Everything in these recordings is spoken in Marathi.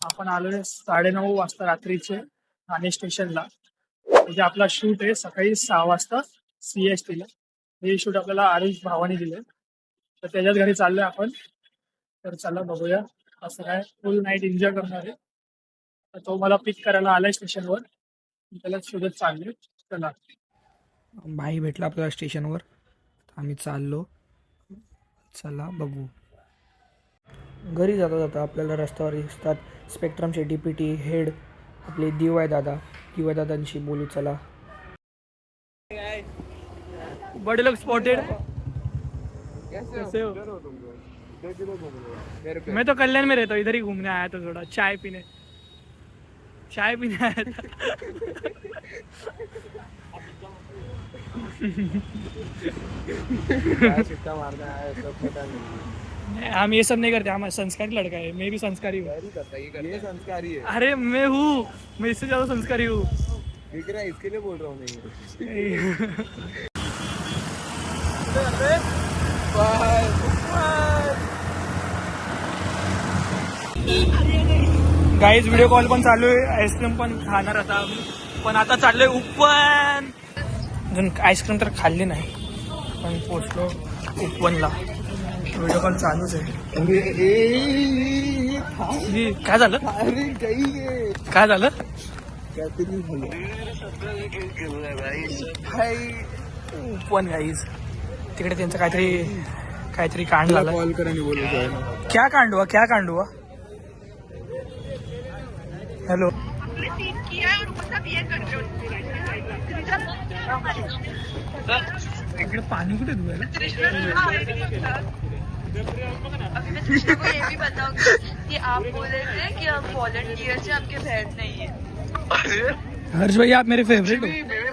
आपण आलोय 9:30 वाजता रात्रीचे ठाणे स्टेशनला. म्हणजे आपला शूट आहे सकाळी 6 वाजता CST ला. हे शूट आपल्याला आरुष भावाने दिले, तर त्याच्याच घरी चाललोय आपण. तर चला बघूया असं काय फुल नाईट एन्जॉय करणार आहे. तर तो मला पिक करायला आलाय स्टेशनवर, त्याला शोधत चाललोय. चला, भाई भेटला आपल्याला स्टेशनवर, आम्ही चाललो. चला बघू. घरी जाता जाता आपल्याला रस्त्यावर दिसतात स्पेक्ट्रमचे DPT हेड आपले DY दादांशी बोलू. चला. बड़े लोग स्पॉटेड. कैसे हो? मैं तो कल्याण में रहता हूँ, इधर ही घूमने आया था, थोड़ा चाय पीने आया था. हम ये सब नहीं करते, हम संस्कारी लड़का है. मैं भी संस्कारी हूँ. ये संस्कारी है। अरे मैं हूँ, मैं इससे ज्यादा संस्कारी हूँ. दिख रहा है, इसके लिए बोल रहा हूँ मैं। गाईज व्हिडिओ कॉल पण चालू आहे. आईस्क्रीम पण खाणार आता आम्ही, पण आता चाललोय उपवन. अजून आईस्क्रीम तर खाल्ली नाही, पण पोचलो उपवनला. व्हिडिओ कॉल चालूच आहे. काय झालं? अरे काय झालं? उपवन गाईज, तिकडे त्यांचं काहीतरी कांड झालं. कॉल कराने बोलू. क्या कांड हुआ? हेलो. इकडे पाणी कुठे धुवायला? अभी मैं कृष्णा को ये भी बताऊंगी कि आप बोल रहे थे कि हम वॉलंटियर से आपके बहन नहीं है. हर्ष भाई आप मेरे फेवरेट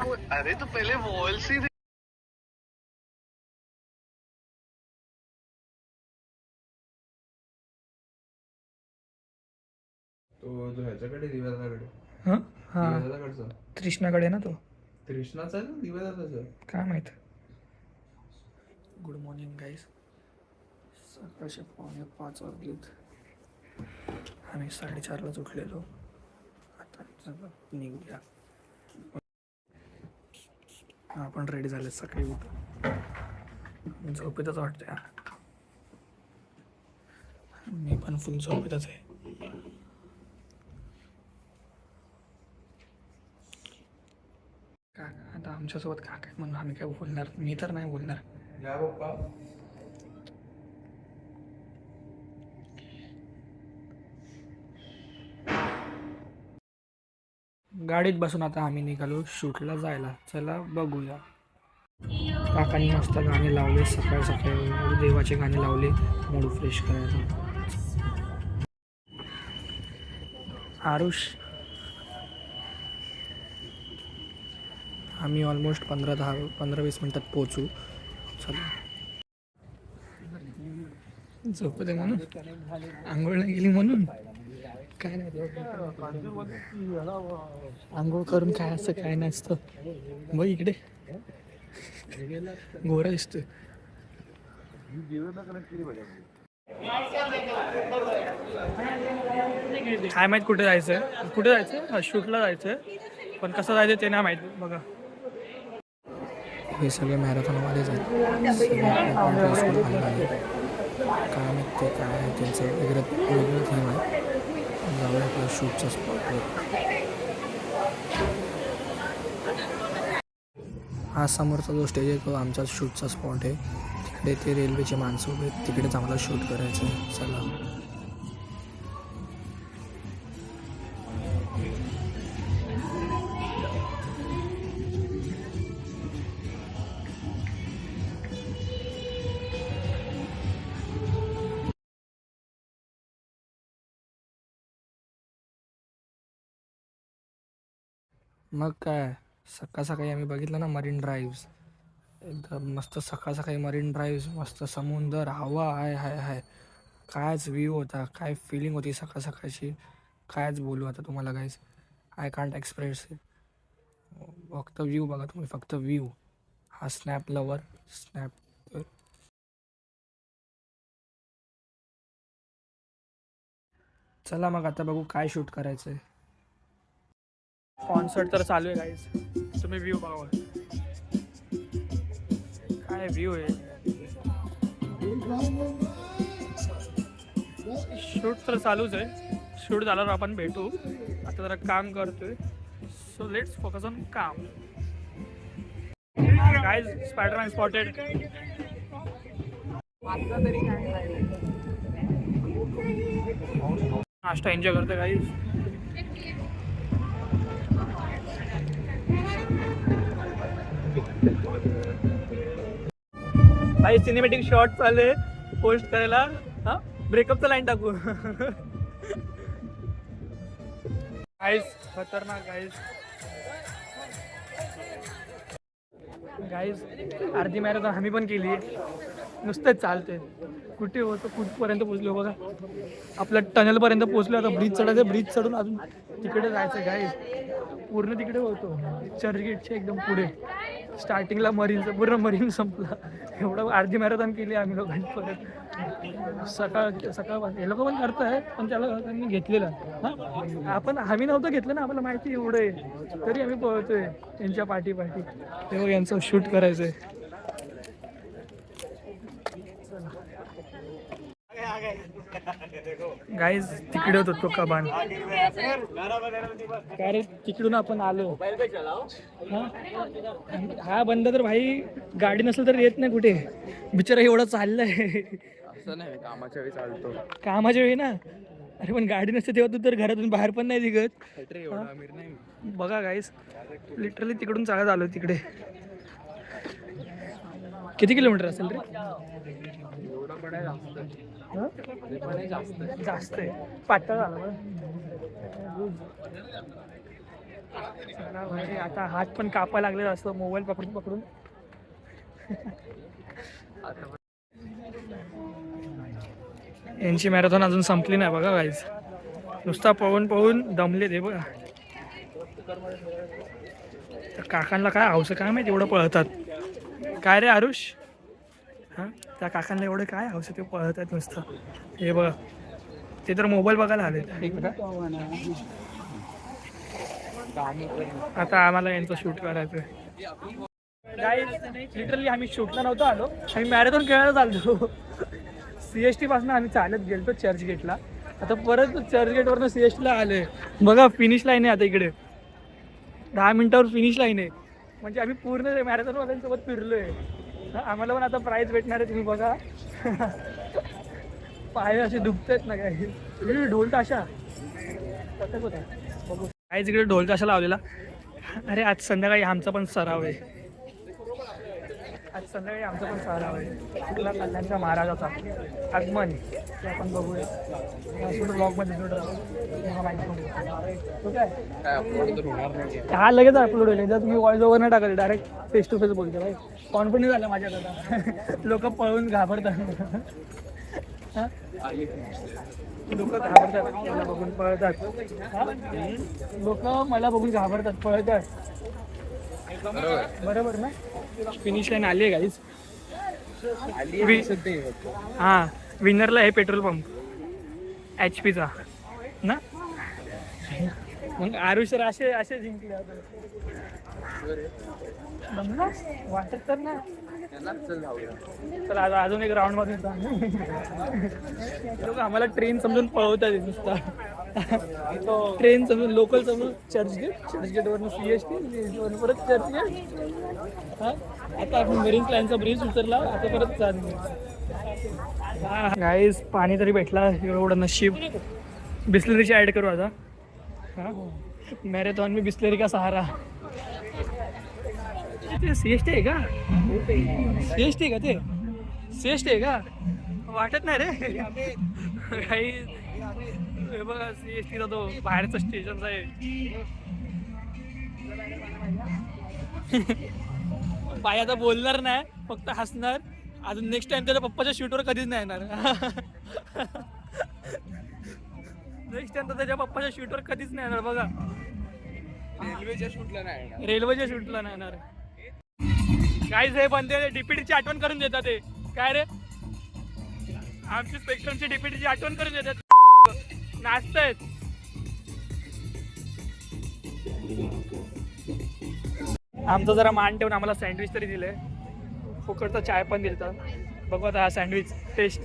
हो. अरे तो पहले वॉल से तो जो ह्याच्याकडे दिव्याकडे हा, कृष्णाकडे ना तो. कृष्णाचा ना दिव्याचा काय माहित. Good morning guys. सकाळचे 4:45 वाजलेत. आम्ही 4:30लाच उठलेलो. आता निघूया. आपण रेडी झाले सकाळी उठून. झोपेतच वाटतं यार. मी पण फुल झोपेतच आहे. काका आता आमच्यासोबत काका म्हणून आम्ही काय बोलणार. मी तर नाही बोलणार. या पप्पा. गाडीत बसून आता आम्ही निघालो शूटला जायला. चला बघूया. काकांनी मस्त गाणे लावले. सकाळ सकाळी देवाचे गाणे लावले मूड फ्रेश करायला. आरुष, आम्ही ऑलमोस्ट 15-20 मिनिटात पोहोचू. चला. झोपत आहे म्हणून, आंघोळ नाही गेली म्हणून काय नाही. आंघोळ करून काय असं काय नसतं. बघ इकडे गोरा दिसतोय. काय माहित कुठे जायचंय. शूटला जायचंय, पण कसं जायचं ते नाही माहित. बघा हे सगळे मॅरेथॉनवालेच आहेत. काय माहित ते काय आहे त्यांचं वेगळं थीम आहे. जाऊया आपल्या शूटच्या स्पॉटवर. हा समोरचा जो स्टेज आहे तो आमचा शूटचा स्पॉट आहे. तिकडे ते रेल्वेचे माणसं उभे आहेत, तिकडेच आम्हाला शूट करायचं आहे. चला. मग काय, सकाळ सकाळी आम्ही बघितलं ना मरीन ड्राईव्ह. एकदम मस्त सकाळ सकाळी मरीन ड्राईव्ह, मस्त समुद्र, हवा. हाय कायच व्ह्यू होता, काय फिलिंग होती सकाळ सकाळची. कायच बोलू आता तुम्हाला guys. I can't express it. फक्त व्ह्यू बघा तुम्ही, फक्त व्ह्यू. हा स्नॅप लवर स्नॅप चला मग आता बघू काय शूट करायचंय. कॉन्सर्ट तर चालू आहे गाईज, तुम्ही व्ह्यू बघा. काय व्ह्यू आहे. शूट तर चालूच आहे. शूट झाल्यावर आपण भेटू. आता जरा काम करतोय, सो लेट्स फोकस ऑन काम. Guys Spiderman spotted. नाश्ता एन्जॉय करतो गाईज. भाई सिनेमॅटिक शॉट चालले पोस्ट करायला. हा ब्रेकअपचा लाईन टाकू. गाईज खतरनाक गाईज. गाईज अर्धी मॅरेथॉन आम्ही पण केली. नुसतेच चालते. कुठे होतं कुठपर्यंत पोचलो बघा. आपल्या टनेलपर्यंत पोचलो. आता ब्रिज चढायचं. ब्रिज चढून अजून तिकडे जायचं गाईज. पूर्ण तिकडे होतो चर्चगेटच्या एकदम पुढे. स्टार्टिंगला मरीनचं पूर्ण मरीन संपला. एवढं अर्धी मॅरेथॉन केली आम्ही लोकांनी. परत सकाळ हे लोक पण करताय, पण त्याला त्यांनी घेतलेलं. हां आम्ही नव्हतं घेतलं ना, आम्हाला माहिती एवढं आहे तरी आम्ही पळतोय यांच्या पाठी. तेव्हा यांचं शूट करायचंय. गाईज तिकडे होतो तो कबान. काय रे तिकडून आपण आलो. हा बंद तर भाई गाडी नसेल तर येत नाही कुठे. बिचारा एवढा चाललाय. असं नाही, कामाच्या वेळी चालतो. कामाच्या वेळी ना. अरे पण गाडी नसते तेव्हा तू तर घरातून बाहेर पण नाही निघत. एवढा अमीर नाही. बघा गाईज लिटरली तिकडून चालत आलो तिकडे. किती किलोमीटर असेल रे. एवढं पण आहे जास्त. जास्त आहे. पातळ झालं. आता हात पण कापा लागले असं मोबाईल पकडून. यांची मॅरेथॉन अजून संपली नाही बघा गाईज. नुसता पळून दमले ते बघा. तर काकांना काय हौस काय माहिती एवढं पळतात. काय रे आरुष. हां त्या काकांना एवढं काय हौस ते पळतात नुसतं. हे बघा ते तर मोबाईल बघायला आले. आता आम्हाला यांचं शूट करायचं आहे. लिटरली आम्ही शूटला नव्हतो आलो. आम्ही मॅरेथॉन खेळायला चालतो. CST पासून आम्ही चालत गेलो चर्चगेटला. आता परत चर्चगेटवरनं CSTला आलोय. बघा फिनिश लाईन आहे आता इकडे. 10 मिनिटावर फिनिश लाईन आहे. म्हणजे आम्ही पूर्ण मॅरेथॉनवाल्यांसोबत फिरलोय. आम्हाला पण आता प्राईज भेटणार आहे. तुम्ही बघा पाय असे दुखतात ना काय. ढोल ताशा बघू काय तिकडे ढोल ताशा लावलेला. अरे आज संध्याकाळी आमचा पण सराव आहे. कुठला कल्याणच्या महाराजाचा आगमन ते आपण बघूया ब्लॉगमध्ये. हा लगेच अपलोड होईल. जर तुम्ही वॉइस ओव्हर नाही टाकले डायरेक्ट फेस टू फेस बोलते भाई. कॉन्फिडन्स झाला माझ्याकडं. लोक पळून घाबरतात. लोक घाबरतात मला बघून पळतात. लोक मला बघून घाबरतात पळतात. बरोबर ना. फिनिश लाईन आली आहे गाईज. हां विनरला आहे पेट्रोल पंप HP चा ना. मग आरुष सर असे जिंकले. वाटत तर ना. चला अजून एक राऊंड मध्ये लोक आम्हाला ट्रेन समजून पळवतात नुसता. ट्रेन समजून लोकल समजून चर्चगेटवरून CST वरून परत चर्चगेट. हा आता आपण मरीन लाईनचा ब्रिज उतरला. आता परत चालू. गाईज पाणी तरी भेटला. एवढं नशीब. बिस्लरीची ॲड करू आता. हां मॅरेथॉन मी बिस्लरी का सहारा. ते CST आहे का. CST आहे का ते. CST आहे का. वाटत नाही रे काही. हे बघा CSTचा तो बाहेरचा स्टेशनचा आहे. बाई आता बोलणार नाही फक्त हसणार. अजून नेक्स्ट टाइम त्याच्या पप्पाच्या शूटवर कधीच नाही येणार. नेक्स्ट टाइम तर त्याच्या पप्पाच्या शूटवर कधीच नाही येणार बघा. रेल्वेच्या शूटला नाही येणार. गाईज हे बंदे DPTची आठवण करून देतात. ते काय रे आमची स्पेक्ट्रमची DPTची आठवण करून देतात. नाचतायत. आमचं जरा मान ठेवून आम्हाला सँडविच तरी दिलंय. फुकटचा चाय पण दिलता. बघू आता हा सँडविच टेस्ट.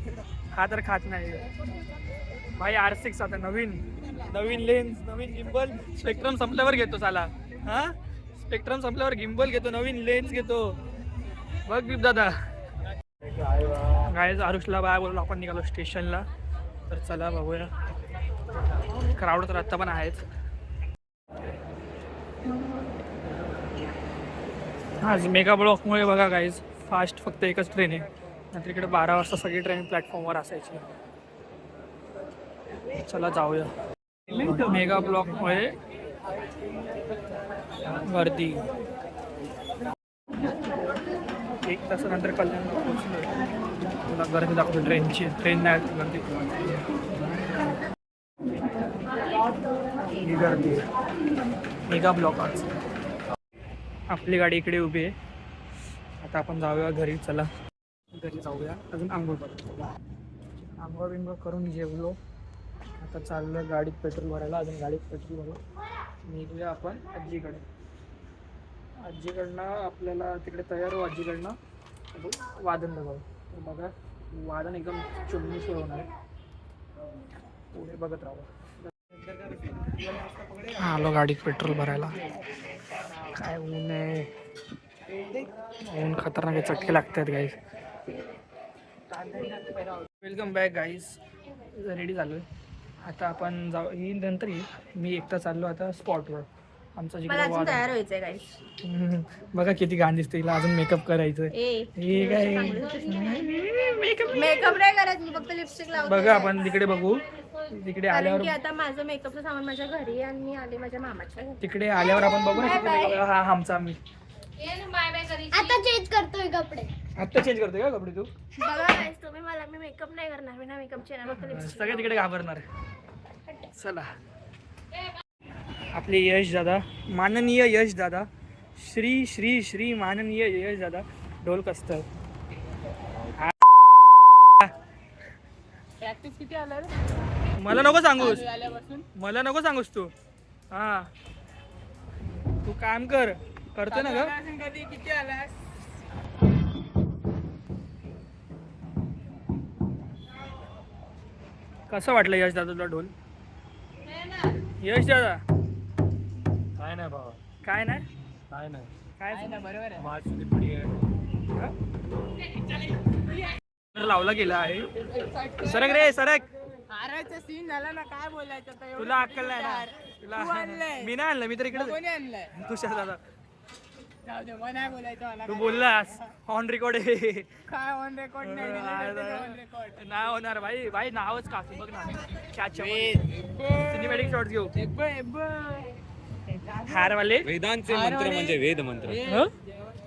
हा तर खात नाही भाई. R6 आता नवीन लेन्स, नवीन गिम्बल. स्पेक्ट्रम संपल्यावर घेतो साला. हा स्पेक्ट्रम संपल्यावर गिम्बल घेतो, नवीन लेन्स घेतो. बघ बिप दादा. गायज आरुषला बाय बोललो आपण निघालो स्टेशनला. तर चला बघूया. क्राऊड तर आत्ता पण आहेच. आज मेगा ब्लॉकमुळे बघा गाईज फास्ट फक्त एकच ट्रेन आहे. नंतर इकडे 12 वाजता सगळी ट्रेन प्लॅटफॉर्मवर असायची. चला जाऊया. मेगा ब्लॉकमुळे गर्दी. 1 तासानंतर कल्याणला पोहोचलो. तुला गर्दी दाखवतो ट्रेनची. ट्रेन नाही गर्दी. ही गर्दी मेगा ब्लॉक. आज आपली गाडी इकडे उभी आहे. आता आपण जाऊया घरी. चला घरी जाऊया. अजून आंघोळ करू. आंघोळ बिंघोळ करून जेवलो. आता चाललं गाडीत पेट्रोल भरायला. अजून गाडीत पेट्रोल भरू निघूया आपण आजीकडे. आजीकडनं आपल्याला तिकडे तयार हो. आजीकडनं वादन बघावं. तर बघा वादन एकदम चुम्मीशिवाय होणार आहे. पुढे बघत राहू. आलो गाडीत पेट्रोल भरायला. काय ऊन आहे. ऊन खतरनाक आहे. चटके लागतात guys. Welcome back guys. Ready झालो आहे. आता आपण जाऊ. ही नंतर मी एकटा चाललो आता स्पॉटवर. आमचा जिकडे तयार व्हायचंय गाईस. बघा किती घाण दिसते. हिला अजून मेकअप करायचं. हे काय मेकअप नाही करत मी, फक्त लिपस्टिक लावते. बघा आपण तिकडे बघू. तिकडे आल्यावर की आता माझं मेकअपचं सामान माझ्या घरी आहे आणि मी आले माझ्या मामाच्या घरी. तिकडे आल्यावर आपण बघू ना. तिकडे हा आमचा आम्ही आता चेंज करतोय कपडे. आत्ता चेंज करतोय का कपडे तू. बघा गाईस तुम्ही मला, मी मेकअप नाही करणार. मी ना मेकअपची येणार, फक्त लिपस्टिक. सगळे तिकडे घाबरणार. चला आपले यश दादा, माननीय यश दादा, श्री श्री श्री माननीय यश दादा ढोल कसतात. प्रॅक्टिस किती आला रे? मला नको सांगूस. मला नको सांगूस तू. हा तू काम कर. करतो ना ग. कधी किती आलास? कसं वाटलं यश दादा तुला ढोल. यश दादा काय नाही भावा, काय नाही काय नाही, काय बरोबर आहे. माझ पुढे लावला गेला आहे. सरक रे सरक. हाराचा सीन झाला ना, काय बोलायचं आता. तुला अक्कल नाही ना. तुला मी नाही आणलं. मी तर इकडे कोणी आणलंय? तुषार दादा. जाऊ दे, मग नाही बोलायचं मला. तू बोललास ऑन रेकॉर्ड आहे. काय ऑन रेकॉर्ड नाही ऑन रेकॉर्ड नाही होणार भाई. भाई नावच काकी बघ ना. सिनेमॅटिक शॉट घेऊ. हार वाले वेदांचे मंत्र म्हणजे वेद मंत्र.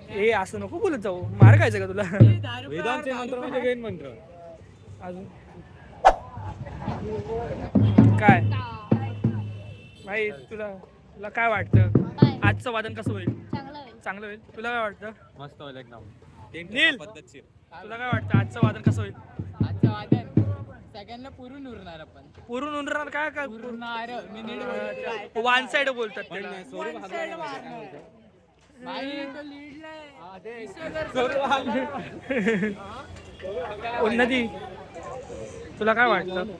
हे असं नको बोलत जाऊ. मार खायचं का तुला. वेदांचे मंत्र म्हणजे वेद मंत्र. अजून काय भाई तुला तुला काय वाटतं आजचं वादन कसं होईल. चांगलं होईल. तुला काय वाटतं. मस्त होईल एकदम. नील पद्धतशीर. तुला काय वाटतं आजचं वादन कसं होईल. आजचं वादन सगळ्यांना पुरून उरणार आपण. पुरून उरणार काय का. उरणार मी नीट बोलतो. वन साइड बोलतात पण त्याला. स्वरूप साइड मारणार. भाई तो लीडला उन्नती तुला काय वाटतं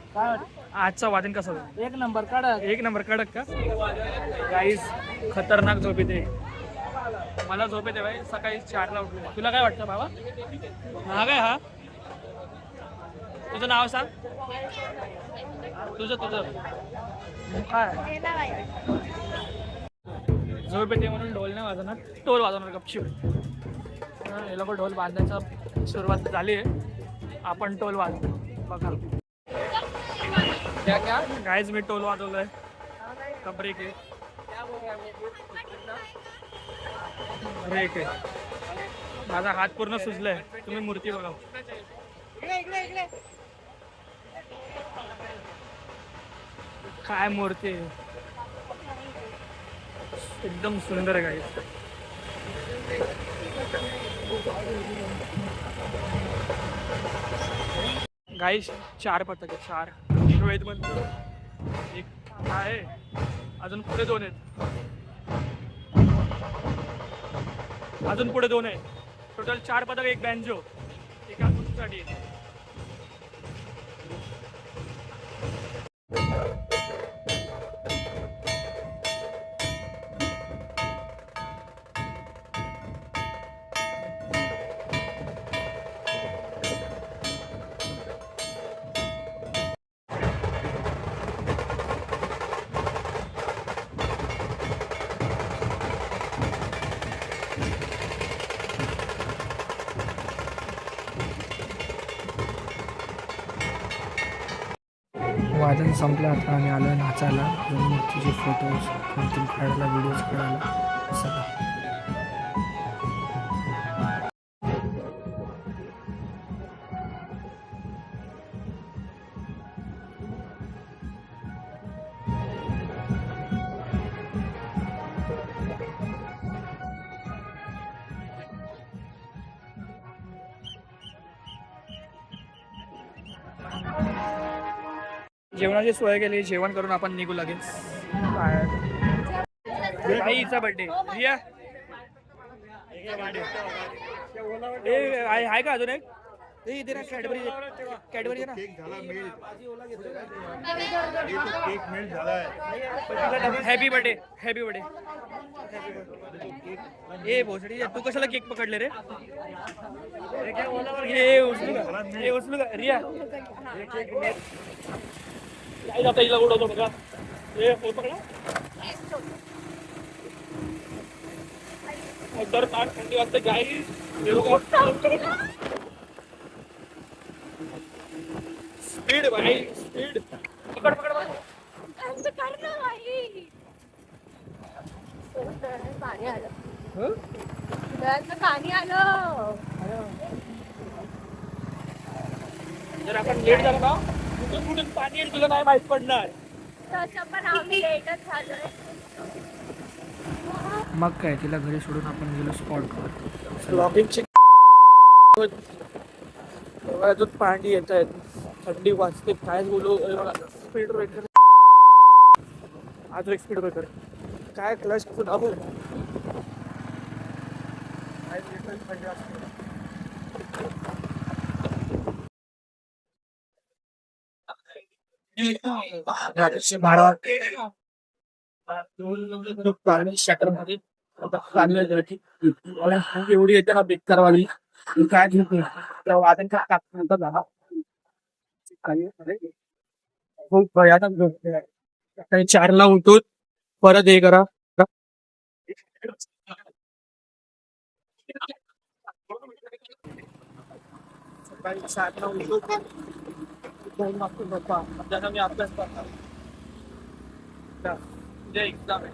आजचं वादन कसं होईल. एक नंबर कडक. एक नंबर कडक का. गाईस खतरनाक झोप येते. मला झोप येते भाई. सकाळी 4ला उठलो. तुला काय वाटतं बाबा. हा काय. हा तुझं नाव सांग. तुझं काय झोप येते म्हणून ढोल नाही वाजवणार. टोल वाजवणार गपचूप. हे लोक ढोल बांधायचा सुरुवात झाली आहे. आपण टोल वाजवतो बघा. गाईज मी टोल वाजवलोय. ब्रेक आहे. ब्रेक आहे. माझा हात पूर्ण सुजलाय. तुम्ही मूर्ती बघा. काय मूर्ती आहे. एकदम सुंदर आहे गाईज. गाईज 4 पथक आहे. 4 वेद मंत्र एक आहे, अजून पुढे 2 आहेत, अजून पुढे 2 आहेत. टोटल 4 पदक, एक बँजो एका गोष्टीसाठी. वादन संपलं आता आम्ही आलो नाचायला. दोन मूर्तीचे फोटोज दोन काढायला, व्हिडिओज काढायला सगळं. जेवणाची सोय केली, जेवण करून आपण निघू लगेच. आईचा बर्थडे. रिया आहे का अजून एक? इथे ना कॅडबरी, कॅडबरी ना. Happy birthday, happy birthday. ए भोसडी, तू कशाला केक पकडले रे? हे उचलू का? हे उचलू का? रिया काय जाता हिला उडवतो बघा. हे पकडा. दर ताट थंडी वाजते गाई. स्पीड भाई, स्पीड. पकड पकड पकड. पाणी आलं, पाणी आलं. जर आपण लेट झालो ना, कुठून कुठून पाणी येईल तुला नाही माहित पडणार. तसं पण आम्ही लेटच झालोय. मग काय, तिला घरी सोडून आपण गेलो स्पॉटवर. लॉगिंगची अजून पाणी येत आहेत, थंडी वाजते. काय बोलू. स्पीड ब्रेकर, अजून एक स्पीड ब्रेकर. काय क्लच दाबून पाणी शटर मध्ये एवढी येते ना बेकारवाली. काय वादन झाला खूप भयानक. काही 4ला उठून परत हे करा. सकाळी 4ला उठून मी अभ्यास करणार. उद्या एक्झाम आहे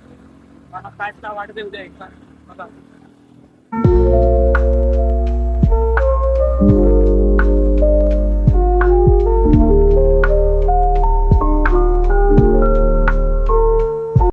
मला. 5ला वाटते उद्या एक्झाम. बघा